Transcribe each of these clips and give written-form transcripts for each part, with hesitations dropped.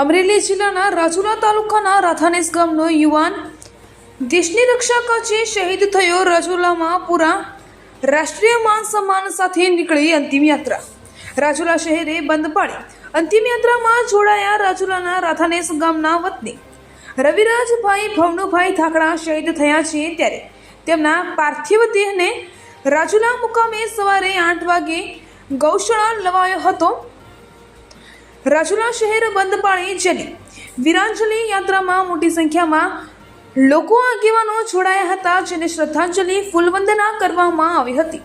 અમરેલી જિલ્લાના રાજુલા તાલુકાના રાધાનેસ ગામનો યુવાન દેશની રક્ષા કાજે શહીદ થયો। રાજુલામાં પૂરા રાષ્ટ્રીય માન સન્માન સાથે નીકળી અંતિમ યાત્રા। રાજુલા શહેરે બંધ પાડી અંતિમ યાત્રામાં જોડાયા રાજુલાના રાધાનેસ ગામના વતની રવિરાજભાઈ ભવનુભાઈ ધાકડા શહીદ થયા છે। ત્યારે તેમના પાર્થિવ દેહને રાજુલા મુકામે સવારે 8 વાગે ગૌશાળા લવાયો હતો। રાજુલા શહેર બંધ પાડી જેની વીરાંજલિ યાત્રામાં મોટી સંખ્યામાં લોકો આગેવાનો જોડાયા હતા, જેને શ્રદ્ધાંજલિ ફૂલવંદના કરવામાં આવી હતી।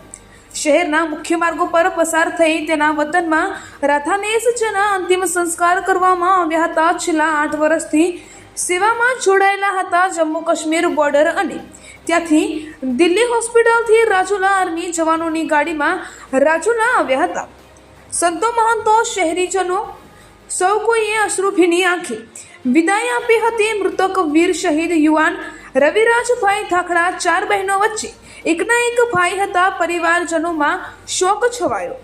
શહેરના મુખ્ય માર્ગો પર પસાર થઈ તેના વતનમાં રાધાનેસ જેના અંતિમ સંસ્કાર કરવામાં આવ્યા હતા। છેલ્લા 8 વર્ષથી સેવામાં જોડાયેલા હતા। જમ્મુ કાશ્મીર બોર્ડર અને ત્યાંથી દિલ્હી હોસ્પિટલથી રાજુલા આર્મી જવાનોની ગાડીમાં રાજુલા આવ્યા હતા। સંતો મહંતો શહેરીજનો સૌ કોઈએ અશ્રુભીની આંખે વિદાય આપી હતી। મૃતક વીર શહીદ યુવાન રવિરાજભાઈ ધાકડા 4 બહેનો વચ્ચે એકના એક ભાઈ હતા। પરિવારજનોમાં શોક છવાયો।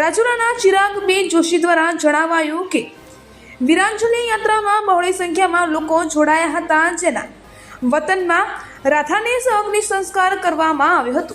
રાજુલાના ચિરાગ બે જોશી દ્વારા જણાવાયું કે વીરાંજલિ યાત્રામાં બહોળી સંખ્યામાં લોકો જોડાયા હતા, જેના વતનમાં રાધાનેસ અગ્નિ સંસ્કાર કરવામાં આવ્યો હતો।